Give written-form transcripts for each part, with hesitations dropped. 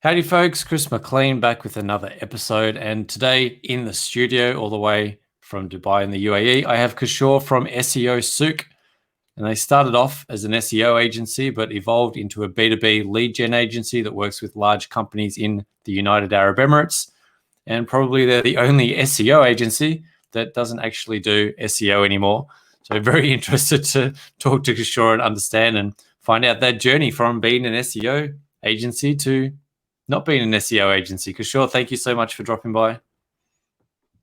Howdy folks, Chris McLean back with another episode, and today in the studio all the way from Dubai in the UAE, I have Kishore from SEO Souq, and they started off as an SEO agency but evolved into a B2B lead gen agency that works with large companies in the United Arab Emirates, and probably they're the only SEO agency that doesn't actually do SEO anymore. So very interested to talk to Kishore and understand and find out that journey from being an SEO agency to not being an SEO agency. Kishore, thank you so much for dropping by.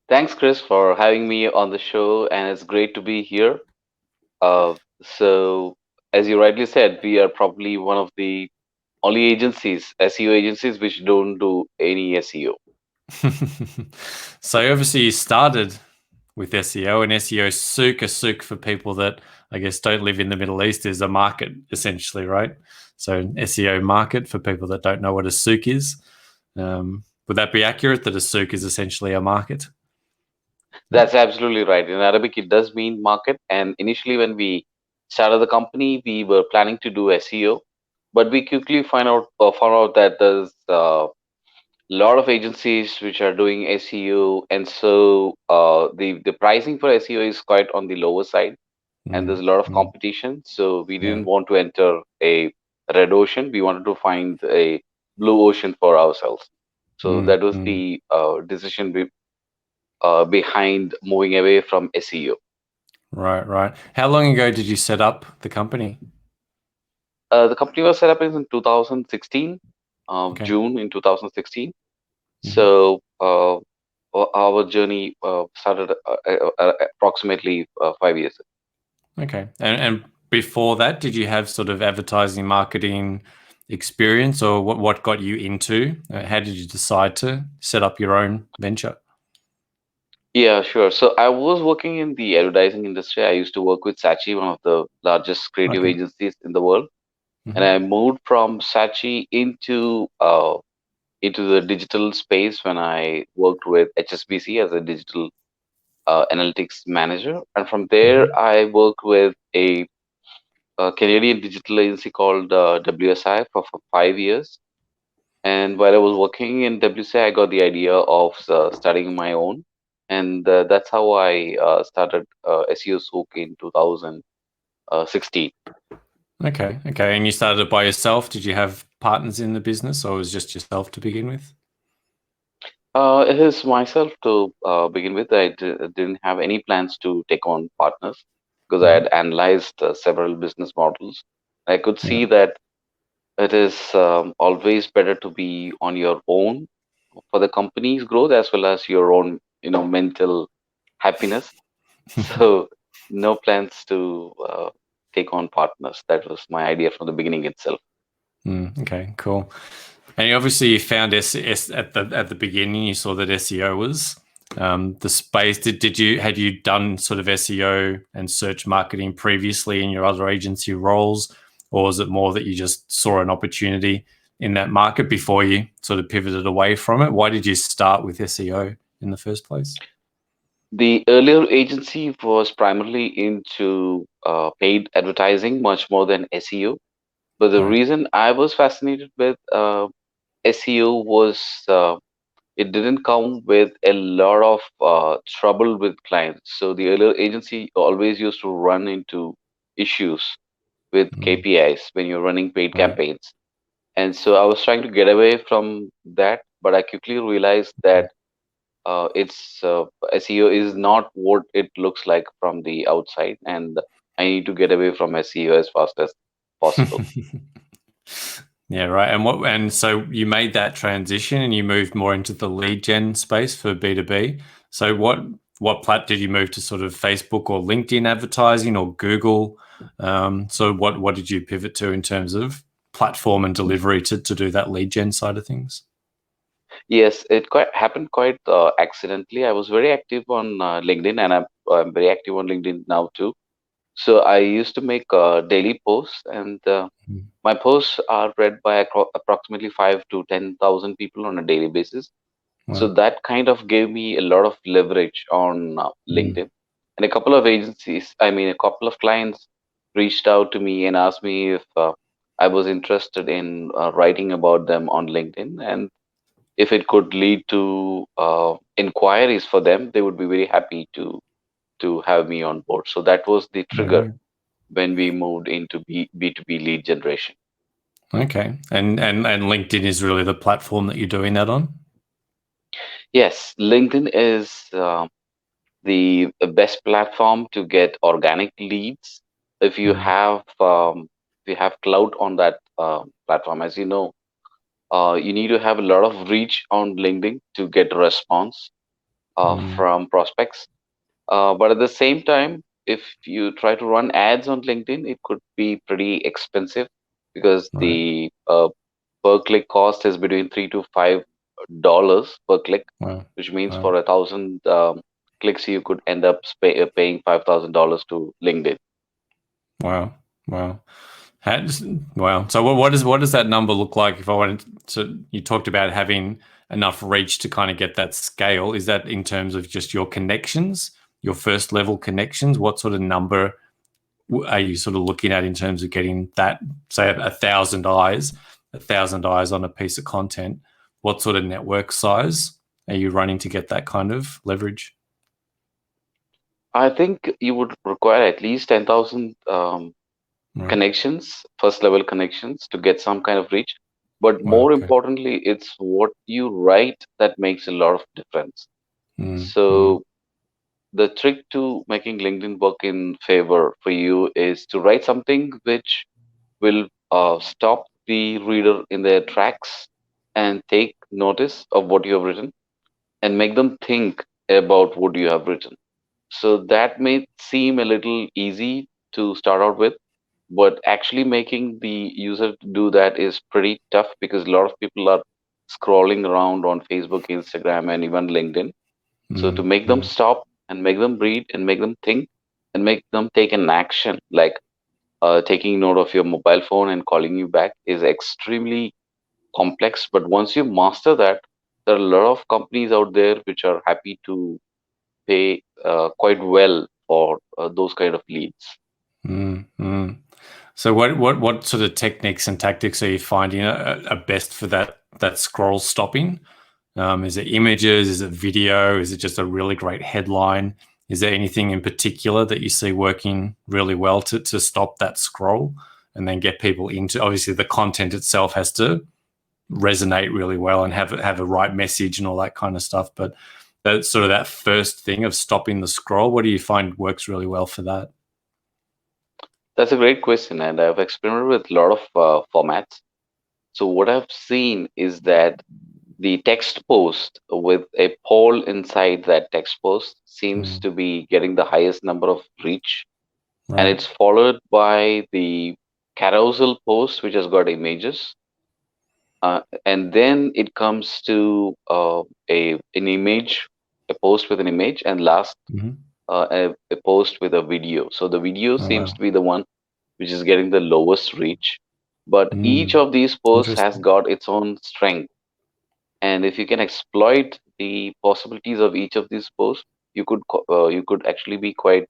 Thanks, Chris, for having me on the show, and it's great to be here. So, as you rightly said, we are probably one of the only agencies, SEO agencies, which don't do any SEO. So obviously you started with SEO, and SEO Souq, a Souq for people that I guess don't live in the Middle East, is a market essentially, right? So an SEO market for people that don't know what a Souq is. Would that be accurate, that a Souq is essentially a market? That's absolutely right. In Arabic, it does mean market. And initially, when we started the company, we were planning to do SEO, but we quickly found out that there's a lot of agencies which are doing SEO, and so the pricing for SEO is quite on the lower side, and there's a lot of competition. So we didn't want to enter a red ocean. We wanted to find a blue ocean for ourselves. So that was the decision behind moving away from SEO. Right. How long ago did you set up the company? The company was set up in 2016, Okay. June in 2016. So our journey started approximately 5 years ago. Okay. And before that, did you have sort of advertising marketing experience, or what got you into? How did you decide to set up your own venture? Yeah, sure. So I was working in the advertising industry. I used to work with Saatchi, one of the largest creative Okay. agencies in the world. And I moved from Saatchi into the digital space when I worked with HSBC as a digital analytics manager. And from there, I worked with a Canadian digital agency called WSI for 5 years. And while I was working in WSI, I got the idea of starting my own. And that's how I started SEO Souq in 2016. Okay. And you started it by yourself? Did you have partners in the business, or was it just yourself to begin with? It is myself to begin with. Didn't have any plans to take on partners because I had analyzed several business models. I could see that it is always better to be on your own for the company's growth as well as your own, mental happiness. So no plans to take on partners. That was my idea from the beginning itself. Okay, cool. And obviously you found at the beginning, you saw that SEO was the space. Had you done sort of SEO and search marketing previously in your other agency roles, or was it more that you just saw an opportunity in that market before you sort of pivoted away from it? Why did you start with SEO in the first place? The earlier agency was primarily into paid advertising much more than SEO. But the reason I was fascinated with SEO was it didn't come with a lot of trouble with clients. So the earlier agency always used to run into issues with KPIs when you're running paid campaigns. And so I was trying to get away from that, but I quickly realized that it's SEO is not what it looks like from the outside, and I need to get away from SEO as fast as possible. Yeah, right. And so you made that transition and you moved more into the lead gen space for B2B. So what did you move to, sort of Facebook or LinkedIn advertising or Google? So what did you pivot to in terms of platform and delivery to do that lead gen side of things? Yes, it happened quite accidentally. I was very active on LinkedIn, and I'm very active on LinkedIn now too. So I used to make daily posts, and my posts are read by approximately 5 to 10,000 people on a daily basis. So that kind of gave me a lot of leverage on LinkedIn. And a couple of clients reached out to me and asked me if I was interested in writing about them on LinkedIn, and if it could lead to inquiries for them, they would be very happy to have me on board. So that was the trigger Yeah. when we moved into B2B lead generation. Okay. And LinkedIn is really the platform that you're doing that on? Yes, LinkedIn is the best platform to get organic leads. If you Mm, have clout on that platform, as you know, you need to have a lot of reach on LinkedIn to get a response mm, from prospects. But at the same time, if you try to run ads on LinkedIn, it could be pretty expensive because right. the per click cost is between $3 to $5 per click, Wow. which means Wow. for 1,000 clicks, you could end up paying $5,000 to LinkedIn. Wow. Wow. Has, wow. So what does that number look like if I wanted to, you talked about having enough reach to kind of get that scale. Is that in terms of just your connections, your first level connections? What sort of number are you sort of looking at in terms of getting that, say, 1,000 eyes, 1,000 eyes on a piece of content? What sort of network size are you running to get that kind of leverage? I think you would require at least 10,000 Right. connections, first level connections to get some kind of reach. But Wow. more Okay. importantly, it's what you write that makes a lot of difference. Mm, mm, So the trick to making LinkedIn work in favor for you is to write something which will stop the reader in their tracks and take notice of what you have written and make them think about what you have written. So that may seem a little easy to start out with, but actually making the user do that is pretty tough because a lot of people are scrolling around on Facebook, Instagram, and even LinkedIn. So to mm, make them mm, stop and make them read and make them think and make them take an action, like taking note of your mobile phone and calling you back, is extremely complex. But once you master that, there are a lot of companies out there which are happy to pay quite well for those kind of leads. mm, mm. So what sort of techniques and tactics are you finding are best for that scroll stopping? Is it images? Is it video? Is it just a really great headline? Is there anything in particular that you see working really well to stop that scroll and then get people into? Obviously, the content itself has to resonate really well and have a right message and all that kind of stuff. But that's sort of that first thing of stopping the scroll. What do you find works really well for that? That's a great question, and I've experimented with a lot of formats. So what I've seen is that the text post with a poll inside that text post seems Mm, to be getting the highest number of reach, and right. it's followed by the carousel post, which has got images, and then it comes to an image, a post with an image, and last Mm-hmm. a post with a video. So the video Oh, seems to wow. be the one which is getting the lowest reach, but each Mm, of these posts has interesting. got its own strength. And if you can exploit the possibilities of each of these posts, you could actually be quite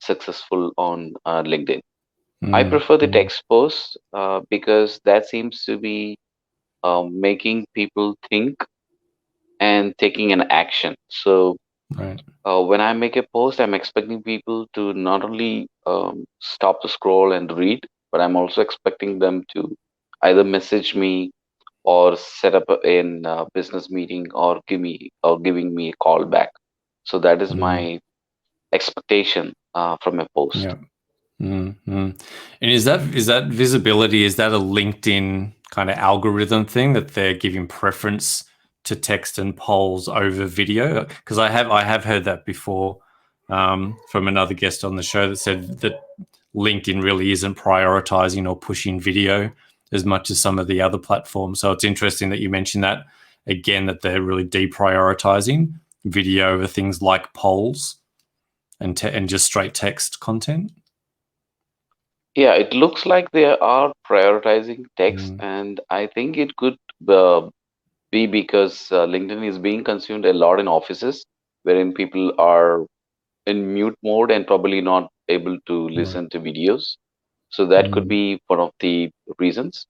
successful on LinkedIn. I Mm, prefer the mm, text posts because that seems to be making people think and taking an action. So right. when I make a post, I'm expecting people to not only stop the scroll and read, but I'm also expecting them to either message me or set up in a business meeting or giving me a call back. So that is Mm, my expectation from a post. yeah. Mm, mm. And is that visibility? Is that a LinkedIn kind of algorithm thing that they're giving preference to text and polls over video? Because I have heard that before from another guest on the show that said that LinkedIn really isn't prioritizing or pushing video as much as some of the other platforms. So it's interesting that you mentioned that again, that they're really deprioritizing video over things like polls and just straight text content. Yeah, it looks like they are prioritizing text, Mm, and I think it could uh, be because LinkedIn is being consumed a lot in offices, wherein people are in mute mode and probably not able to right. listen to videos. So that could Mm, be one of the reasons.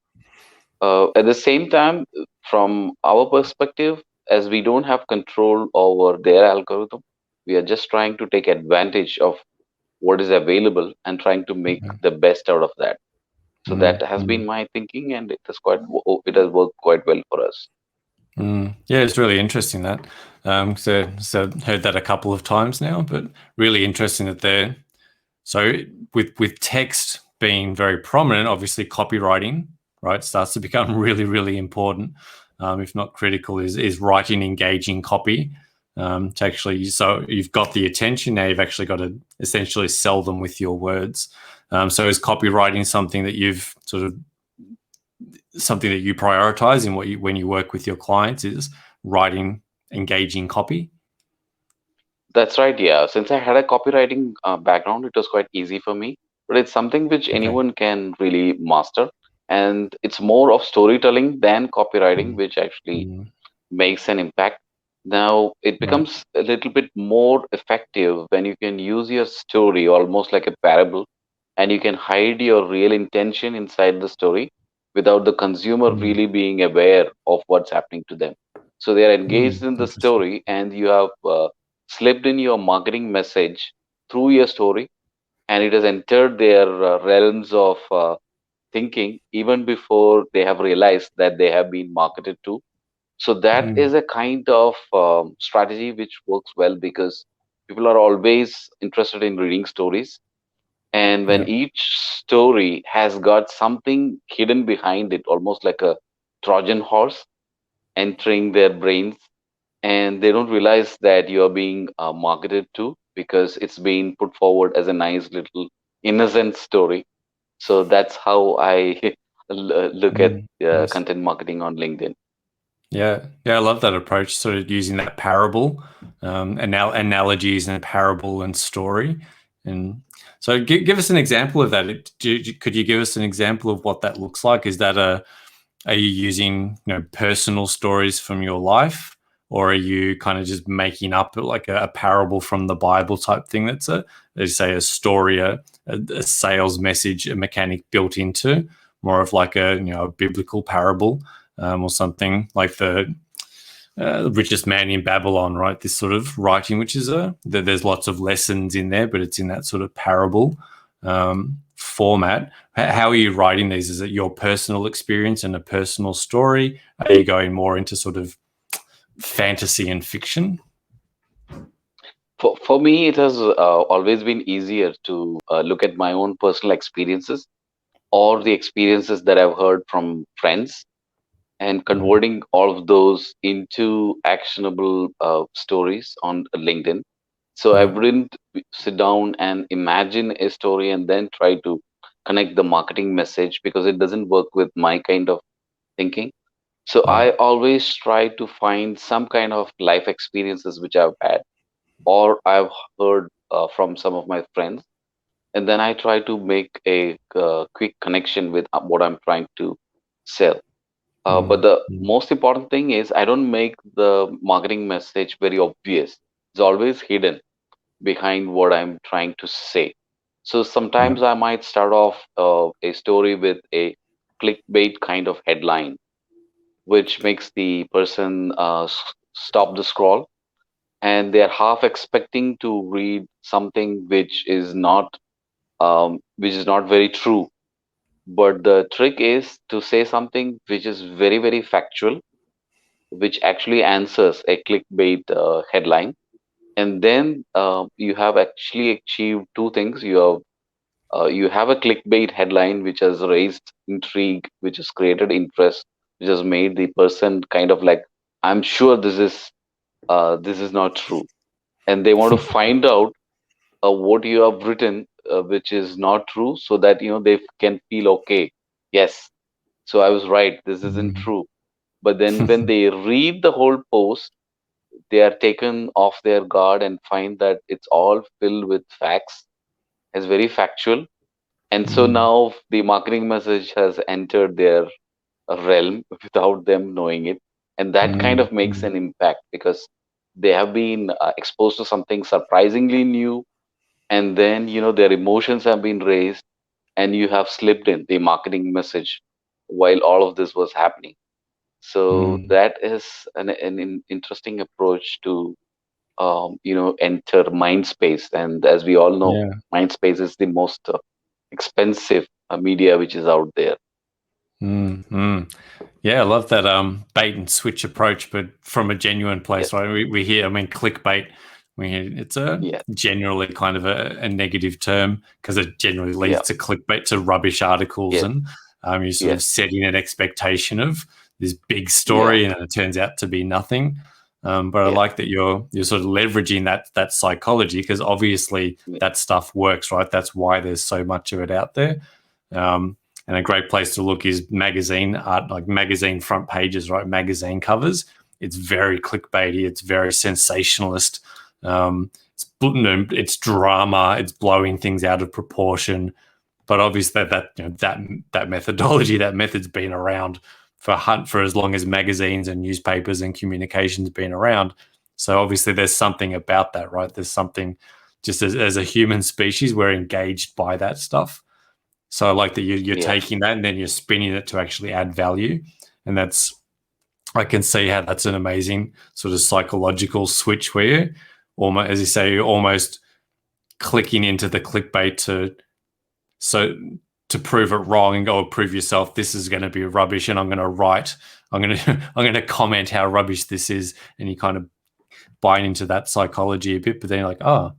At the same time, from our perspective, as we don't have control over their algorithm, we are just trying to take advantage of what is available and trying to make yeah. the best out of that. So that Mm, has been mm, my thinking, and it has worked quite well for us. Yeah, it's really interesting that. So heard that a couple of times now, but really interesting that they're so with text being very prominent, obviously copywriting, right, starts to become really, really important, if not critical, is writing engaging copy to actually, so you've got the attention, now you've actually got to essentially sell them with your words. So is copywriting something that you've sort of something that you prioritize in what you when you work with your clients is writing engaging copy? That's right. Yeah. Since I had a copywriting background, it was quite easy for me. But it's something which Okay. anyone can really master. And it's more of storytelling than copywriting, Mm, which actually mm, makes an impact. Now, it right. becomes a little bit more effective when you can use your story almost like a parable, and you can hide your real intention inside the story without the consumer Mm, really being aware of what's happening to them. So they are engaged in the interesting. story, and you have slipped in your marketing message through your story, and it has entered their realms of thinking even before they have realized that they have been marketed to. So that Mm, is a kind of strategy which works well because people are always interested in reading stories. And when yeah. each story has got something hidden behind it, almost like a Trojan horse entering their brains, and they don't realize that you are being marketed to because it's being put forward as a nice little innocent story. So that's how I look at Nice. content marketing on LinkedIn. Yeah, yeah, I love that approach. Sort of using that parable, analogies and parable and story, and so give us an example of that. Could you give us an example of what that looks like? Is that a Are you using personal stories from your life, or are you kind of just making up like a parable from the Bible type thing? That's as you say, a story, a sales message, a mechanic built into more of like a biblical parable, or something like the richest man in Babylon, right? This sort of writing, which is there's lots of lessons in there, but it's in that sort of parable format. How are you writing these? Is it your personal experience and a personal story? Are you going more into sort of fantasy and fiction? For me, it has always been easier to look at my own personal experiences or the experiences that I've heard from friends and Mm, converting all of those into actionable stories on LinkedIn. So I yeah. wouldn't sit down and imagine a story and then try to connect the marketing message because it doesn't work with my kind of thinking. So Yeah. I always try to find some kind of life experiences which I've had or I've heard from some of my friends, and then I try to make a quick connection with what I'm trying to sell. But Mm, the mm, most important thing is I don't make the marketing message very obvious. It's always hidden behind what I'm trying to say. So yeah. sometimes I might start off a story with a clickbait kind of headline, which makes the person stop the scroll, and they're half expecting to read something which is not very true. But the trick is to say something which is very, very factual, which actually answers a clickbait headline. And then you have actually achieved two things. You have a clickbait headline which has raised intrigue, which has created interest, which has made the person kind of like, I'm sure this is not true, and they want to find out what you have written, which is not true, so that they can feel okay. Yes, so I was right. This isn't Mm. true. But then when they read the whole post, they are taken off their guard and find that it's all filled with facts. It's very factual, and so Mm, now the marketing message has entered their realm without them knowing it, and that kind mm, of makes mm, an impact because they have been exposed to something surprisingly new, and then their emotions have been raised, and you have slipped in the marketing message while all of this was happening. So Mm. that is an interesting approach to enter mind space. And as we all know, Yeah. mind space is the most expensive media which is out there. Mm. Mm. Yeah, I love that bait and switch approach, but from a genuine Yes, place, right? We hear, I mean, clickbait. We hear it's a yes, generally kind of a negative term because it generally leads yeah, to clickbait, to rubbish articles, yes, and you're sort of yes, setting an expectation of this big yeah, story, and it turns out to be nothing. But I yeah, like that you're sort of leveraging that psychology because obviously yeah, that stuff works, right? That's why there's so much of it out there. Um, and a great place to look is magazine art, like magazine front pages, right? Magazine covers. It's very clickbaity. It's very sensationalist. It's drama. It's blowing things out of proportion. But obviously that methodology, that method's been around for as long as magazines and newspapers and communications been around. So obviously there's something about that, right? There's something just as a human species, we're engaged by that stuff. So I like that you're yeah. taking that and then you're spinning it to actually add value. And I can see how that's an amazing sort of psychological switch where you almost, as you say, you're almost clicking into the clickbait so to prove it wrong and go prove yourself. This is going to be rubbish, and I'm going to write. I'm going to I'm going to comment how rubbish this is, and you kind of buying into that psychology a bit. But then you're like, oh,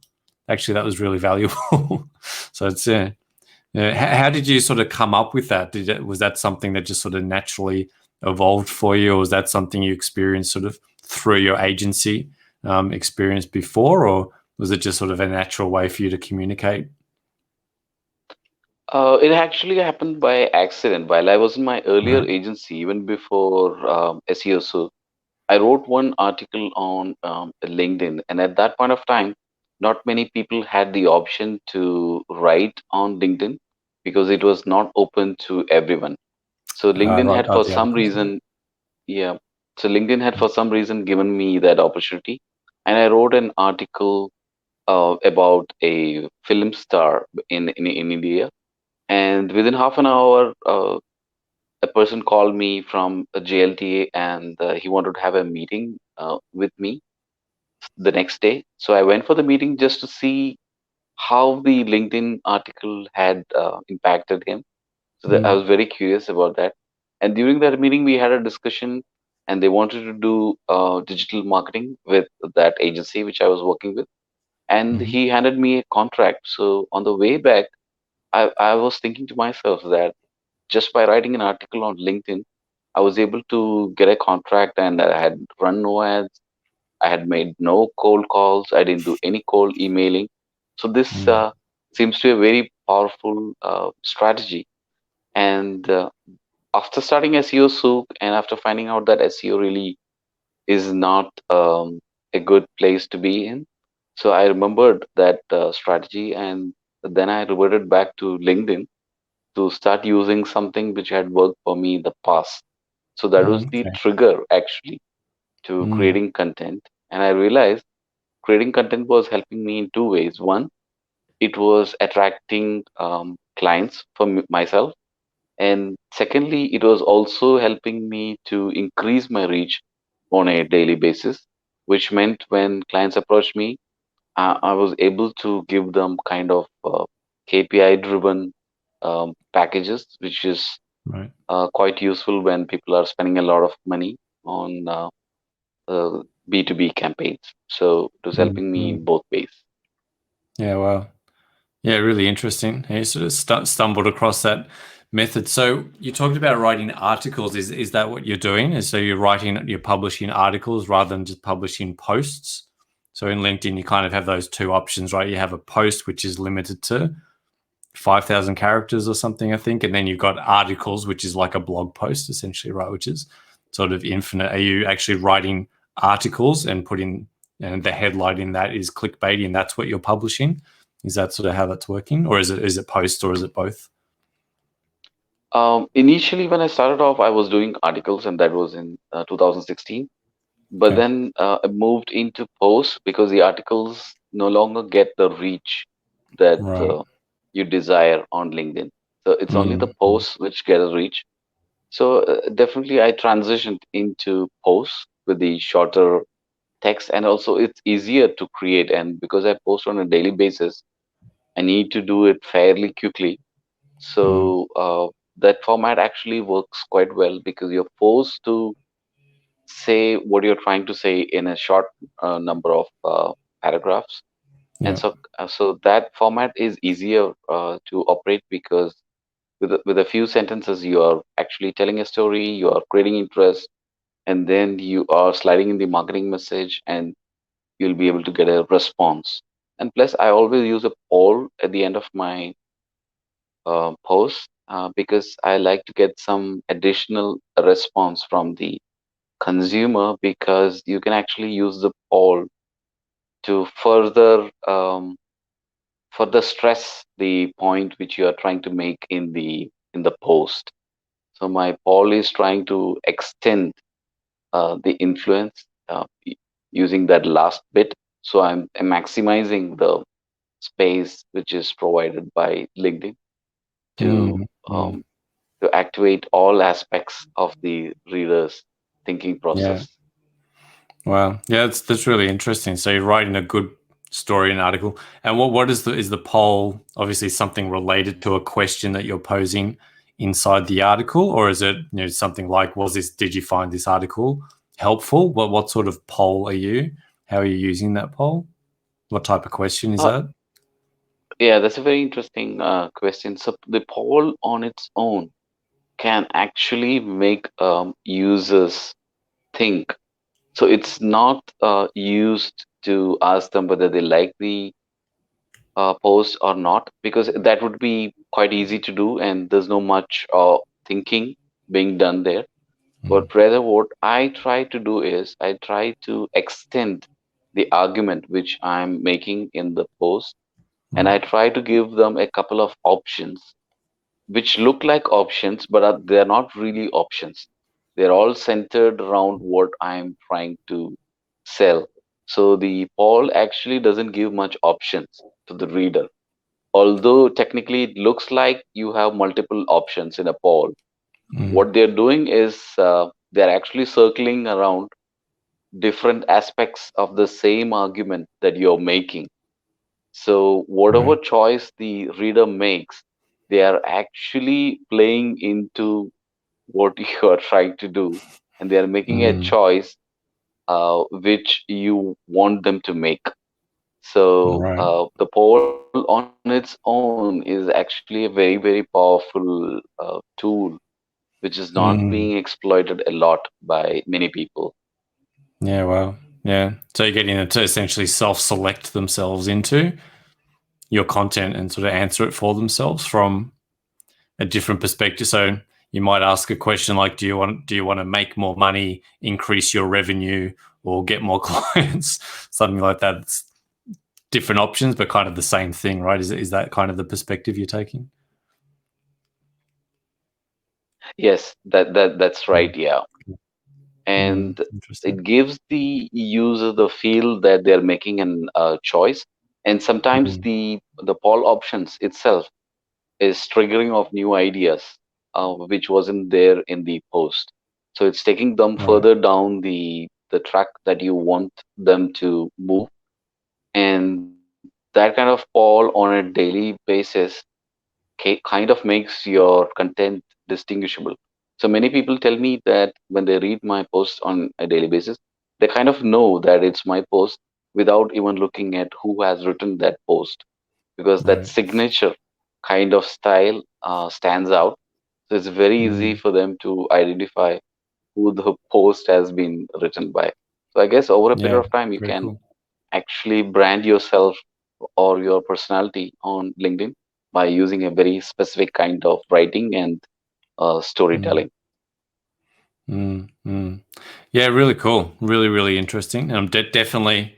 actually, that was really valuable. So it's yeah. How did you sort of come up with that? Was that something that just sort of naturally evolved for you, or was that something you experienced sort of through your agency experience before, or was it just sort of a natural way for you to communicate? It actually happened by accident. While I was in my earlier Right. agency, even before SEO Souq, I wrote one article on LinkedIn, and at that point of time, not many people had the option to write on LinkedIn because it was not open to everyone. So LinkedIn Right. had, Oh, for the some articles. reason, yeah. So LinkedIn had, for some reason, given me that opportunity, and I wrote an article about a film star in India. And within half an hour, a person called me from a JLTA, and he wanted to have a meeting with me the next day. So I went for the meeting just to see how the LinkedIn article had impacted him. So that I Mm, was very curious about that. And during that meeting, we had a discussion, and they wanted to do digital marketing with that agency which I was working with. And mhm, he handed me a contract. So on the way back, I was thinking to myself that just by writing an article on LinkedIn, I was able to get a contract, and I had run no ads. I had made no cold calls. I didn't do any cold emailing. So this mm, seems to be a very powerful strategy. And after starting SEO Souq and after finding out that SEO really is not a good place to be in, so I remembered that strategy, and then I reverted back to LinkedIn to start using something which had worked for me in the past. So that was the okay. trigger actually to Mm, creating content. And I realized creating content was helping me in two ways. One, it was attracting clients for myself. And secondly, it was also helping me to increase my reach on a daily basis, which meant when clients approached me, I was able to give them kind of KPI driven packages, which is right. quite useful when people are spending a lot of money on B2B campaigns. So it was Mm, helping me mm. in both ways. Yeah, wow. Yeah, really interesting. You sort of stumbled across that method. So you talked about writing articles. Is that what you're doing? So you're publishing articles rather than just publishing posts. So in LinkedIn, you kind of have those two options, right? You have a post which is limited to 5,000 characters or something, I think, and then you've got articles, which is like a blog post essentially, right? Which is sort of infinite. Are you actually writing articles and putting and the headline in that is clickbaity, and that's what you're publishing? Is that sort of how that's working, or is it post, or is it both? Initially, when I started off, I was doing articles, and that was in 2016. But Okay, then I moved into posts because the articles no longer get the reach that right. you desire on LinkedIn. So it's only the posts which get a reach. So definitely I transitioned into posts with the shorter text, and also it's easier to create. And because I post on a daily basis, I need to do it fairly quickly. So that format actually works quite well because you're forced to say what you're trying to say in a short number of paragraphs. And Yeah. so that format is easier to operate because with a few sentences, you are actually telling a story, you are creating interest, and then you are sliding in the marketing message, and you'll be able to get a response. And plus, I always use a poll at the end of my post because I like to get some additional response from the consumer, because you can actually use the poll to further stress the point which you are trying to make in the post. So my poll is trying to extend the influence using that last bit. So I'm maximizing the space which is provided by LinkedIn to Mm, mm. um, to activate all aspects of the reader's thinking Yeah. process. Wow. Yeah, that's really interesting. So you're writing a good story and article. And what is the poll obviously something related to a question that you're posing inside the article, or is it, something like, did you find this article helpful? What sort of poll are you? How are you using that poll? What type of question is Uh, that? yeah, that's a very interesting question. So the poll on its own can actually make users think. So it's not used to ask them whether they like the post or not, because that would be quite easy to do, and there's no much thinking being done there. Mm, But rather, what I try to do is I try to extend the argument which I'm making in the post, and mm, I try to give them a couple of options which look like options, but they're not really options. They're all centered around what I'm trying to sell. So the poll actually doesn't give much options to the reader. Although technically it looks like you have multiple options in a poll, mm, what they're doing is they're actually circling around different aspects of the same argument that you're making. So, whatever right. choice the reader makes, they are actually playing into what you are trying to do, and they are making a Mm, choice which you want them to make. So, right. the poll on its own is actually a very, very powerful tool, which is not being Mm, exploited a lot by many people. yeah, well, yeah. So you're getting them to essentially self-select themselves into your content and sort of answer it for themselves from a different perspective. So you might ask a question like, do you want to make more money, increase your revenue, or get more clients? Something like that. It's different options, but kind of the same thing, right? Is that kind of the perspective you're taking? Yes, that's Mm, right. Yeah, and interesting. it gives the user the feel that they're making an choice. And sometimes Mm, the poll options itself is triggering of new ideas which wasn't there in the post. So it's taking them right. further down the track that you want them to move. And that kind of poll on a daily basis kind of makes your content distinguishable. So many people tell me that when they read my posts on a daily basis, they kind of know that it's my post without even looking at who has written that post, because that Right. signature kind of style stands out. So it's very easy Mm, for them to identify who the post has been written by. So I guess over a period yeah. of time, you Very can cool. actually brand yourself or your personality on LinkedIn by using a very specific kind of writing and Mm, storytelling. mm. Yeah, really cool. Really, really interesting. And I'm definitely,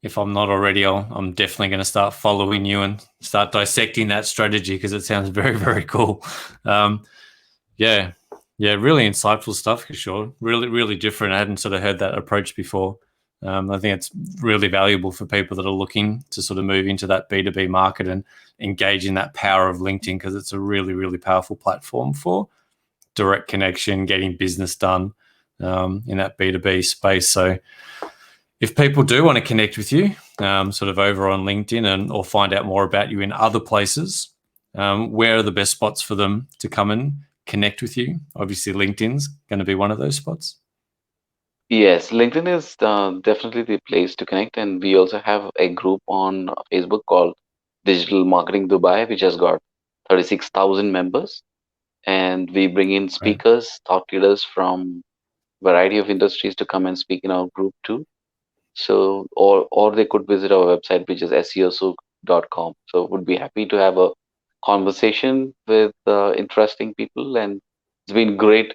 if I'm not already, I'm definitely going to start following you and start dissecting that strategy because it sounds very, very cool. Um, yeah, yeah, really insightful stuff, Kishore. Really, really different. I hadn't sort of heard that approach before. I think it's really valuable for people that are looking to sort of move into that B2B market and engage in that power of LinkedIn, because it's a really, really powerful platform for direct connection, getting business done in that B2B space. So if people do want to connect with you sort of over on LinkedIn or find out more about you in other places, where are the best spots for them to come and connect with you? Obviously, LinkedIn's going to be one of those spots. Yes, LinkedIn is definitely the place to connect, and we also have a group on Facebook called Digital Marketing Dubai, which has got 36,000 members, and we bring in Right. speakers, thought leaders from variety of industries to come and speak in our group too. So, or they could visit our website, which is seosouq.com. So, would be happy to have a conversation with interesting people, and it's been great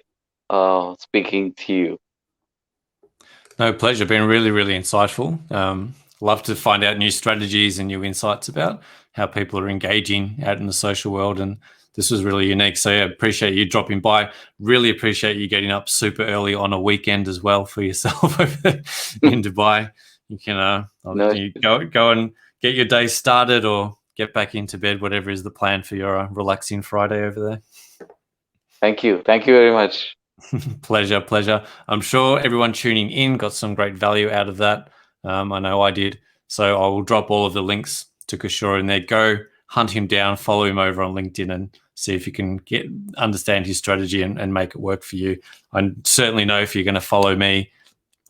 speaking to you. No, pleasure. Been really, really insightful. Love to find out new strategies and new insights about how people are engaging out in the social world. And this was really unique. So I appreciate you dropping by. Really appreciate you getting up super early on a weekend as well for yourself over in Dubai. You can No, you go and get your day started or get back into bed, whatever is the plan for your relaxing Friday over there. thank you. Thank you very much. Pleasure. I'm sure everyone tuning in got some great value out of that. I know I did. So I will drop all of the links to Kishore in there. Go hunt him down, follow him over on LinkedIn, and see if you can understand his strategy and make it work for you. I certainly know if you're going to follow me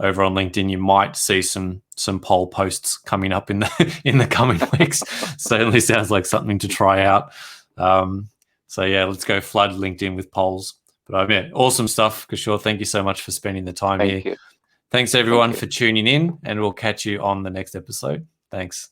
over on LinkedIn, you might see some poll posts coming up in the coming weeks. Certainly sounds like something to try out. So yeah, let's go flood LinkedIn with polls. But awesome stuff, Kishore. Thank you so much for spending the time here. Thank you. Thanks everyone for tuning in, and we'll catch you on the next episode. Thanks.